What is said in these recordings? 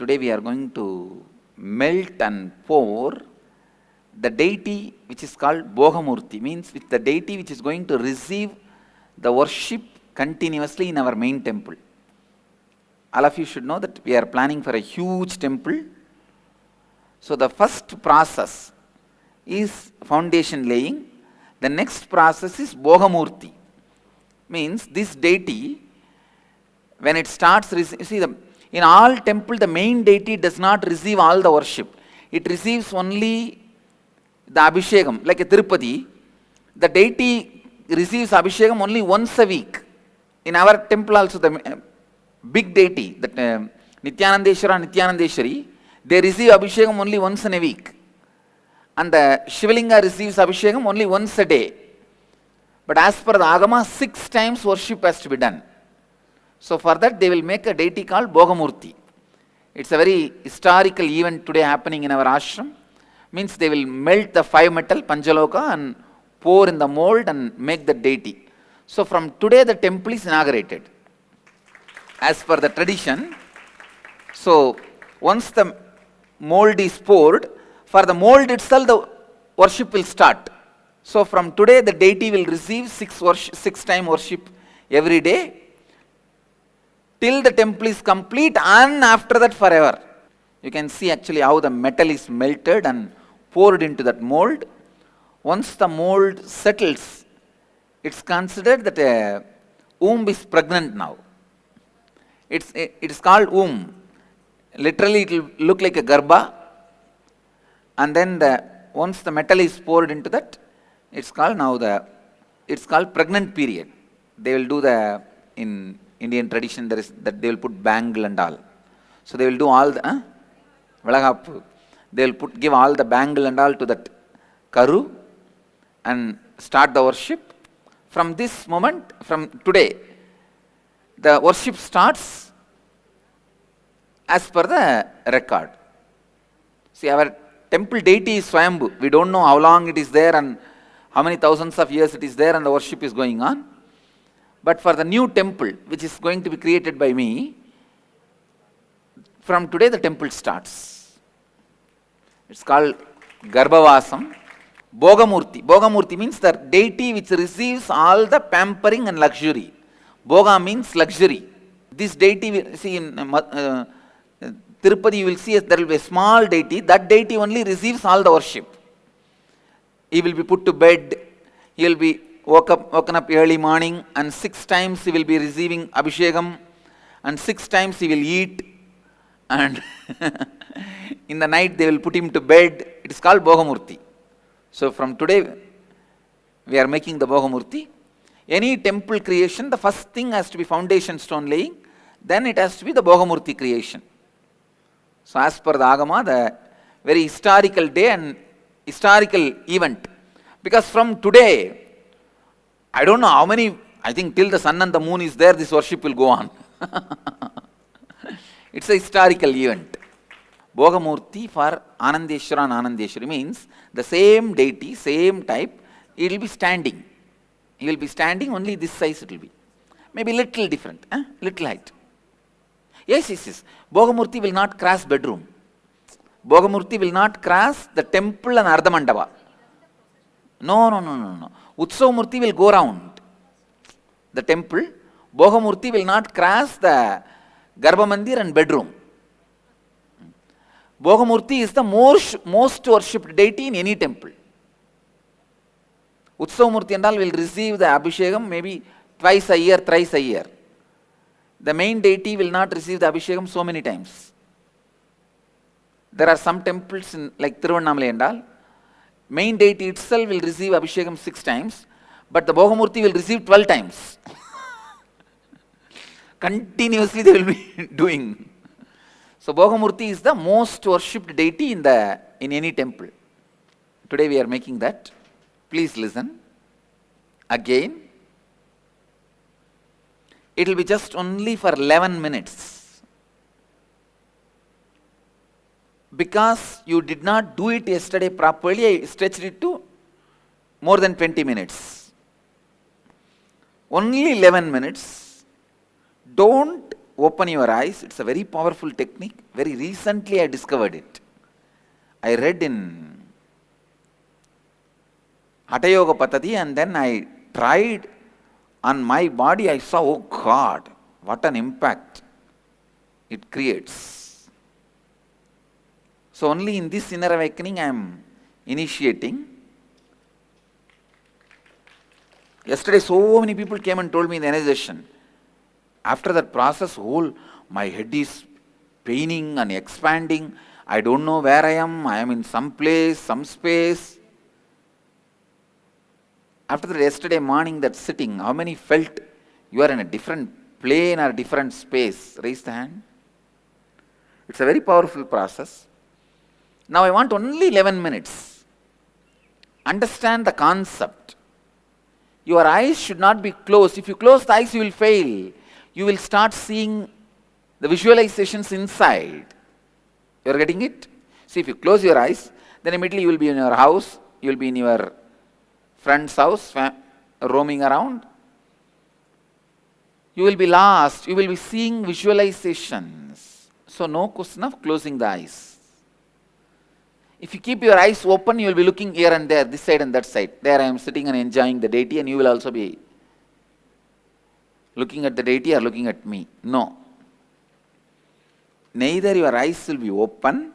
today we are going to melt and pour the deity which is called Bhogamurti, means with the deity which is going to receive the worship continuously in our main temple. All of you should know that we are planning for a huge temple. So the first process is foundation laying. The next process is Bhogamurti. Means this deity, when it starts, in all temple the main deity does not receive all the worship. It receives only the Abhishekam. Like a Tirupati, the deity receives Abhishekam only once a week. In our temple also, the big deity, that Nityanandeshwara, Nityanandeshwari, they receive Abhishekam only once in a week. And the Shivalinga receives Abhishekam only once a day. But as per the Agama, 6 times worship has to be done. So for that they will make a deity called Bhogamurti. It's a very historical event today happening in our ashram. Means they will melt the 5 metal Panchaloka and pour in the mold and make the deity. So from today the temple is inaugurated. As per the tradition, so once the mold is poured, for the mold itself the worship will start. So from today the deity will receive 6 time worship every day till the temple is complete, and after that forever. You can see actually how the metal is melted and poured into that mold. Once the mold settles, it's considered that a womb is pregnant now. It is called womb. Literally it will look like a garbha, and then once the metal is poured into that, it's called pregnant period. They will do in Indian tradition, there is that they will put bangle and all. So they will do all the Valagappu. They will give all the bangle and all to that Karu and start the worship. From this moment, from today, the worship starts as per the record. See, our temple deity is Swayambhu. We don't know how long it is there and how many thousands of years it is there and the worship is going on. But for the new temple, which is going to be created by me, from today the temple starts. It's called Garbhavasam. Bhogamurti. Bhogamurti means the deity which receives all the pampering and luxury. Bhoga means luxury. This deity, see in Tirupati you will see there will be a small deity. That deity only receives all the worship. He will be put to bed. He will be woken up early morning, and 6 times he will be receiving Abhishekam, and 6 times he will eat, and in the night they will put him to bed. It is called Bhogamurti. So from today we are making the Bhogamurti. Any temple creation, the first thing has to be foundation stone laying, then it has to be the Bhogamurti creation. So as per the Agama, the very historical day and historical event. Because from today, I don't know how many, I think till the sun and the moon is there, this worship will go on. It's a historical event. Bhogamurti for Anandeshwara and Anandeshwari means the same deity, same type, it will be standing. He will be standing, only this size it will be. Maybe little different, little height. Yes. Bhogamurti will not cross bedroom. Bhogamurti will not cross the temple and Ardhamandapa. No. Utsavamurti will go round the temple. Bhogamurti will not cross the Garbha Mandir and bedroom. Bhogamurti is the most worshipped deity in any temple. Utsavamurti and all will receive the Abhishekam maybe twice a year, thrice a year. The main deity will not receive the Abhishekam so many times. There are some temples like Tiruvannamalai and all. Main deity itself will receive Abhishekam 6 times, but the Bhogamurti will receive 12 times. Continuously they will be doing. So Bhogamurti is the most worshipped deity in any temple. Today we are making that. Please listen. Again, it will be just only for 11 minutes. Because you did not do it yesterday properly, I stretched it to more than 20 minutes. Only 11 minutes. Don't open your eyes. It's a very powerful technique. Very recently I discovered it. I read in Hatha Yoga Paddhati and then I tried on my body. I saw, oh God, what an impact it creates. So only in this inner awakening I am initiating. Yesterday so many people came and told me in the energization. After that process, my head is paining and expanding. I don't know where I am. I am in some place, some space. After that, yesterday morning, that sitting, how many felt you are in a different plane or different space? Raise the hand. It's a very powerful process. Now I want only 11 minutes. Understand the concept. Your eyes should not be closed. If you close the eyes, you will fail. You will start seeing the visualizations inside. You are getting it? See, if you close your eyes, then immediately you will be in your house, you will be in your friend's house, roaming around. You will be lost. You will be seeing visualizations. So no question of closing the eyes. If you keep your eyes open, you will be looking here and there, this side and that side. There I am sitting and enjoying the deity, and you will also be looking at the deity or looking at me. No. Neither your eyes will be open,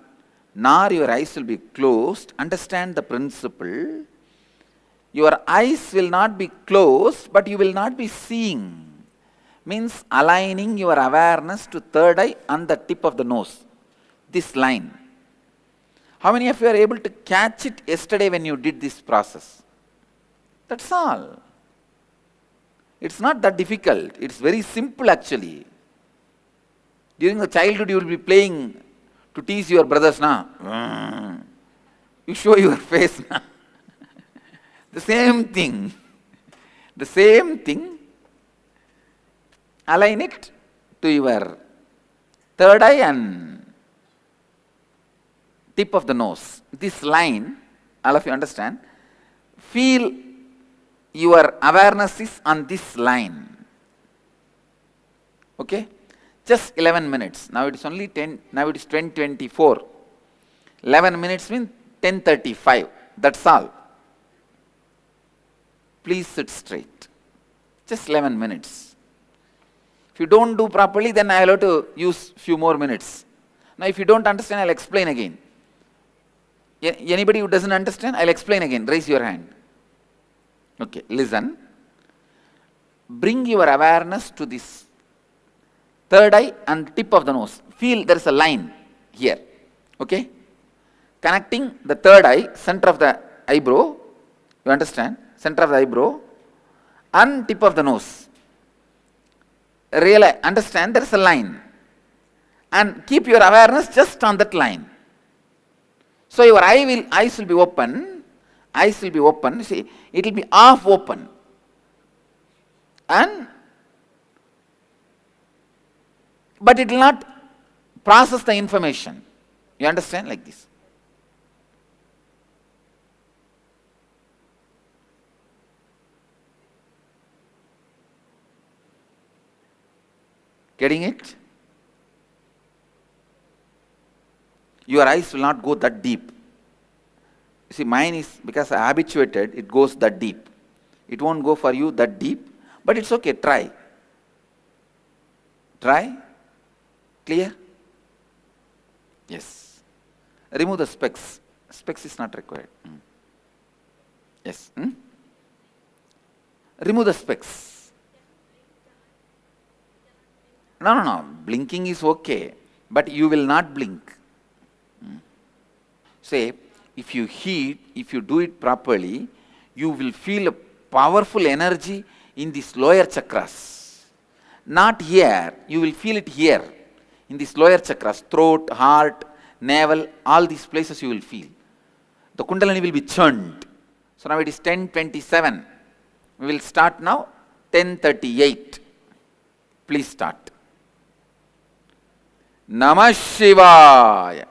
nor your eyes will be closed. Understand the principle. Your eyes will not be closed, but you will not be seeing. Means aligning your awareness to third eye on the tip of the nose. This line. How many of you are able to catch it yesterday when you did this process? That's all. It's not that difficult. It's very simple actually. During the childhood you will be playing to tease your brothers now. You show your face now. The same thing. The same thing. Align it to your third eye and tip of the nose. This line, all of you understand, feel your awareness is on this line. Okay? Just 11 minutes. Now it is only 10, now it is 10:24. 11 minutes means 10:35. That's all. Please sit straight. Just 11 minutes. If you don't do properly, then I will have to use few more minutes. Now if you don't understand, I will explain again. Anybody who doesn't understand, I will explain again. Raise your hand. Okay, listen. Bring your awareness to this third eye and tip of the nose. Feel there is a line here. Okay? Connecting the third eye, center of the eyebrow. You understand? Center of the eyebrow and tip of the nose. Realize, understand there is a line. And keep your awareness just on that line. So your eyes will be open. Eyes will be open. See, it will be half open. But it will not process the information. You understand? Like this. Getting it? Your eyes will not go that deep. You see, mine is, because I am habituated, it goes that deep. It won't go for you that deep, but it's okay, try. Try. Clear? Yes. Remove the specs. Specs is not required. Yes. Remove the specs. No. Blinking is okay, but you will not blink. Say, if you heat, if you do it properly, you will feel a powerful energy in these lower chakras. Not here, you will feel it here. In these lower chakras, throat, heart, navel, all these places you will feel. The Kundalini will be churned. So now it is 10:27. We will start now, 10:38. Please start. Namah Shivaya.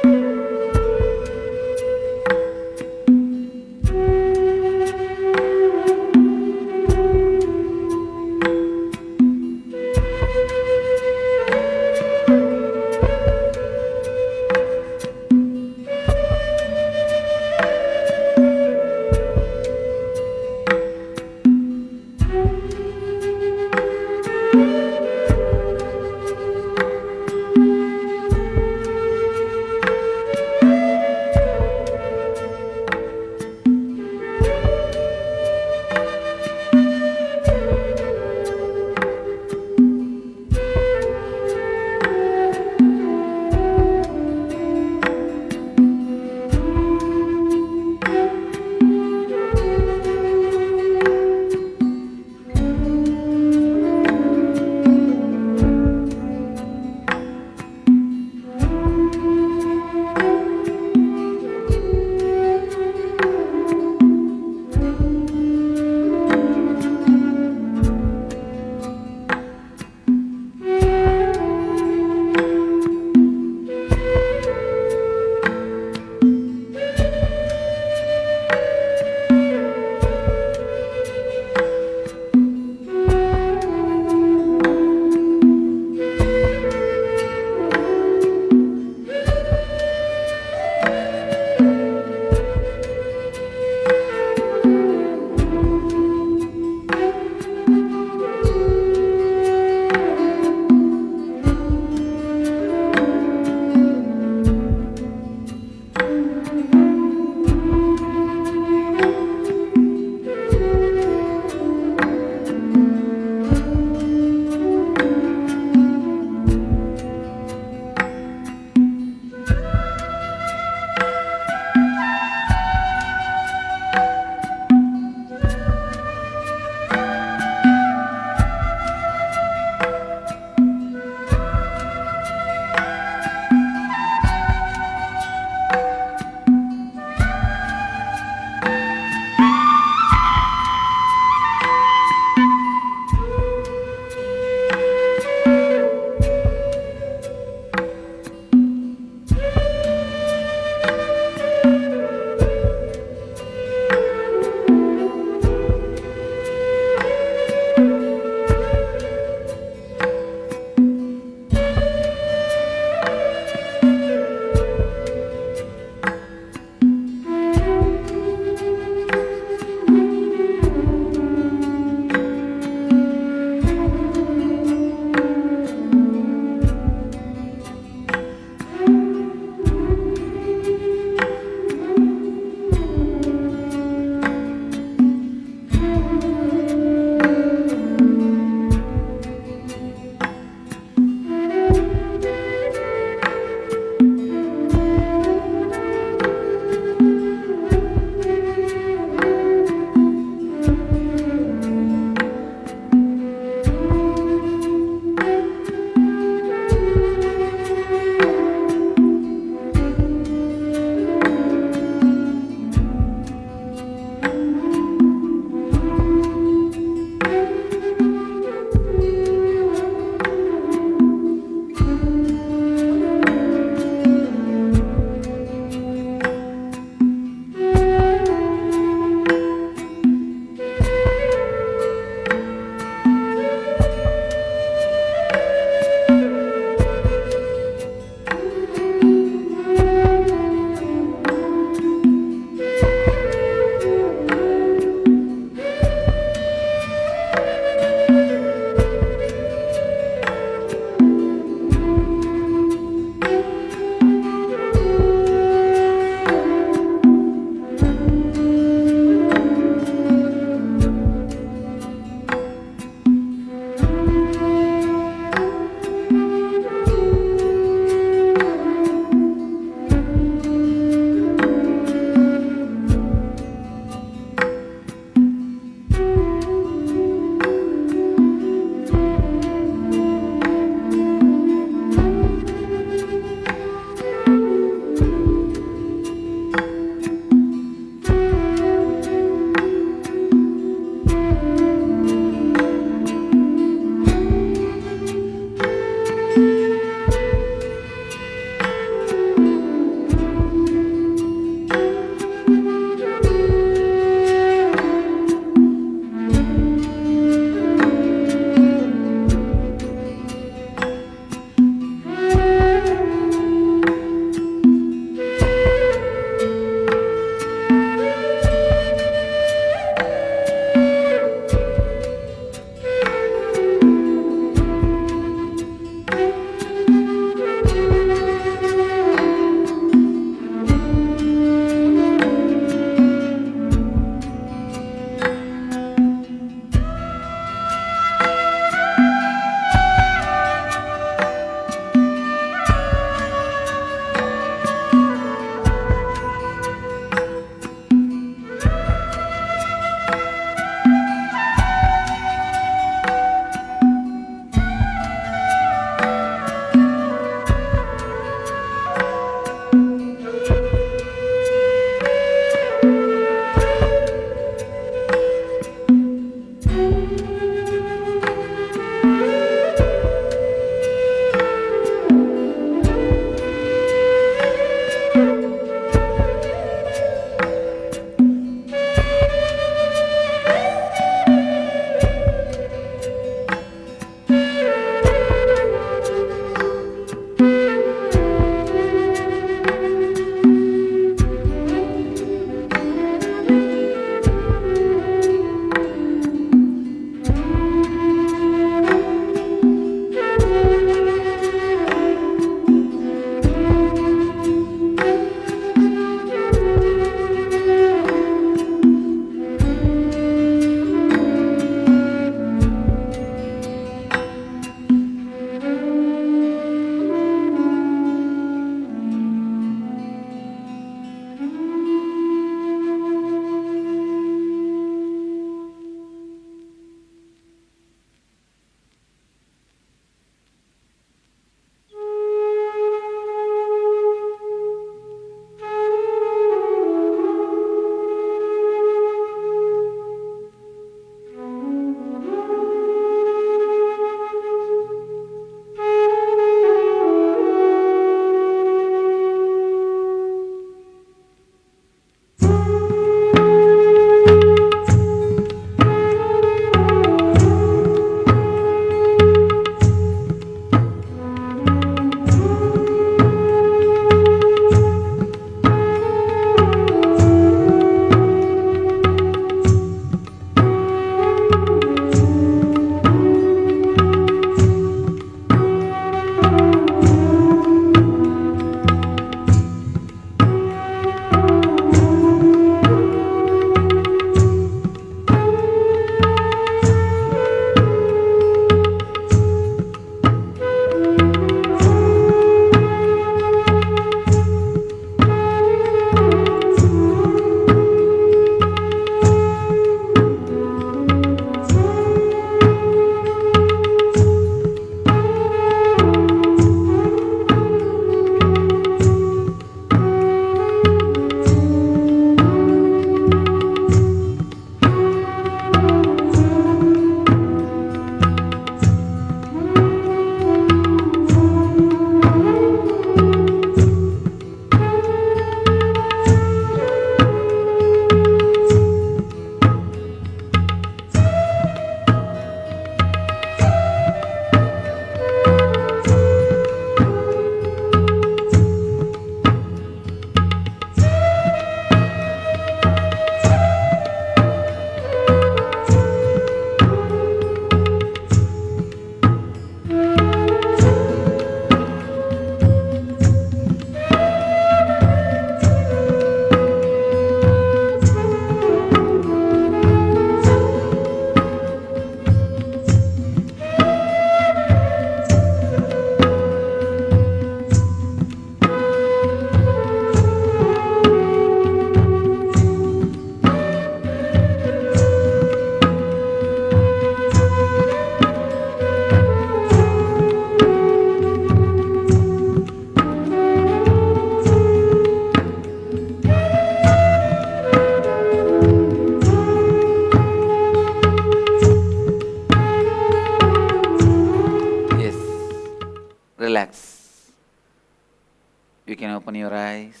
can open your eyes.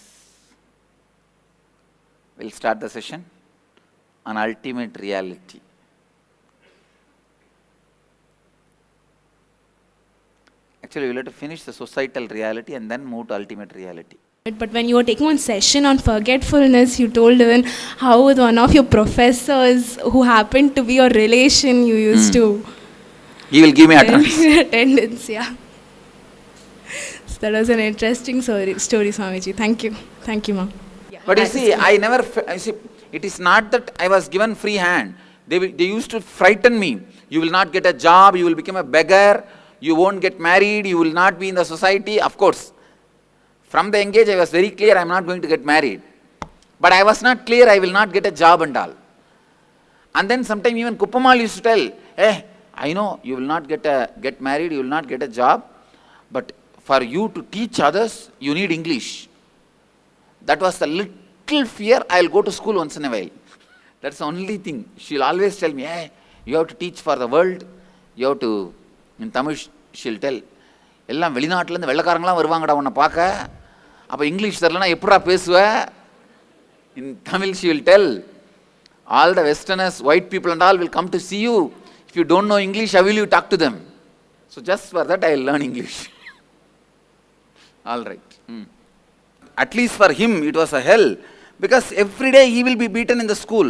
We'll start the session on ultimate reality. Actually, we'll have to finish the societal reality and then move to ultimate reality. But when you were taking one session on forgetfulness, you told even how with one of your professors who happened to be your relation, you used to... He will give me attendance. attendance, yeah. So that was an interesting story, Swamiji. Thank you. Thank you, ma'am. Yeah, but you see, it is not that I was given free hand. They used to frighten me. You will not get a job, you will become a beggar, you won't get married, you will not be in the society. Of course, from the young age I was very clear I am not going to get married. But I was not clear I will not get a job and all. And then sometime even Kuppamal used to tell, hey, I know you will not get married, you will not get a job, but for you to teach others, you need English. That was the little fear. I will go to school once in a while. That's the only thing. She will always tell me, hey, you have to teach for the world. You have to, in Tamil, she will tell, எல்லாம் வெளிநாட்டிலேருந்து வெள்ளக்காரங்களாம் வருவாங்கடா உன்னை பார்க்க, அப்போ English தெரியலனா எப்படா பேசுவ? In Tamil she will tell, all the westerners, white people and all will come to see you. If you don't know English, how will you talk to them? So just for that I will learn English. All right. At least for him it was a hell, because every day he will be beaten in the school.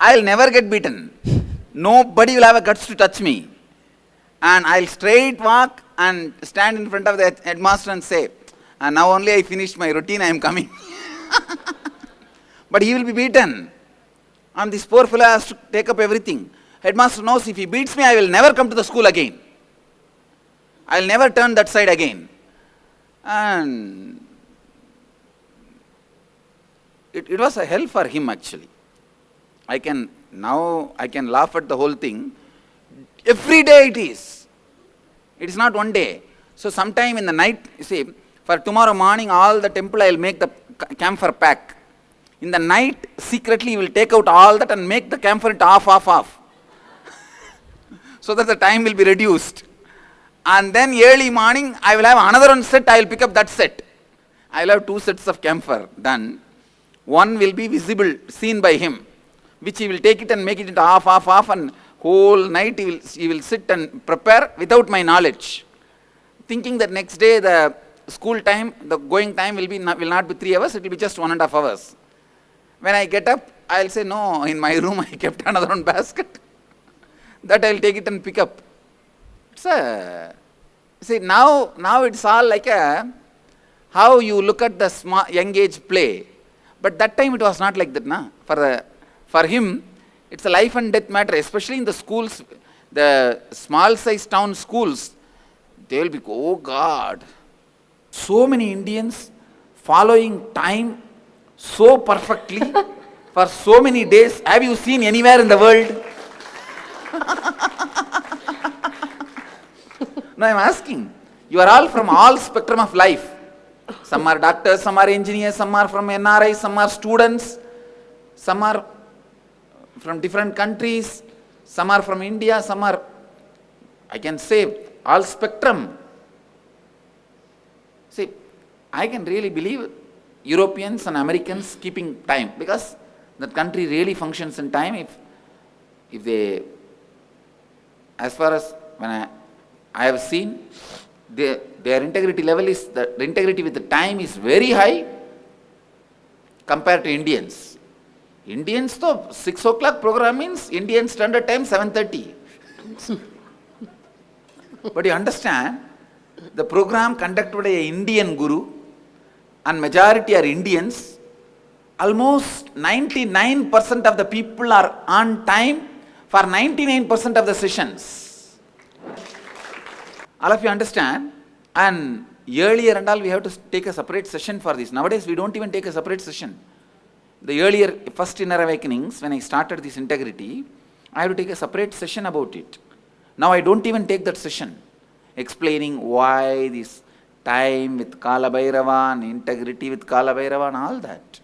I will never get beaten. Nobody will have a guts to touch me. And I will straight walk and stand in front of the headmaster and say, and now only I finished my routine, I am coming. But he will be beaten. And this poor fellow has to take up everything. Headmaster knows if he beats me, I will never come to the school again. I will never turn that side again. And it was a hell for him actually. Now I can laugh at the whole thing. Every day it is. It is not one day. So sometime in the night, you see, for tomorrow morning all the temple I will make the camphor pack. In the night, secretly he will take out all that and make the camphor off. So that the time will be reduced. And then early morning, I will have another one set, I will pick up that set. I will have 2 sets of camphor done. One will be visible, seen by him, which he will take it and make it into off, and whole night he will sit and prepare without my knowledge, thinking that next day the school time, the going time will not be 3 hours, it will be just 1.5 hours. When I get up, I will say, no, in my room I kept another one basket. That I will take it and pick up. See, now it's all like how you look at the young age play. But that time it was not like that. Na? For him, it's a life and death matter, especially in the schools, the small size town schools. They will be, oh God, so many Indians following time so perfectly for so many days. Have you seen anywhere in the world? No, I am asking. You are all from all spectrum of life. Some are doctors, some are engineers, some are from NRI, some are students, some are from different countries, some are from India, some are, I can say, all spectrum. See, I can really believe Europeans and Americans keeping time, because that country really functions in time. If they, as far as when I have seen, their integrity level is, the integrity with the time is very high compared to Indians. Indians, though, 6 o'clock program means Indian standard time 7:30. But you understand, the program conducted by an Indian guru and majority are Indians. Almost 99% of the people are on time for 99% of the sessions. All of you understand? And earlier and all, we have to take a separate session for this. Nowadays, we don't even take a separate session. The earlier, first inner awakenings, when I started this integrity, I have to take a separate session about it. Now I don't even take that session, explaining why this time with Kala Bhairava and integrity with Kala Bhairava and all that.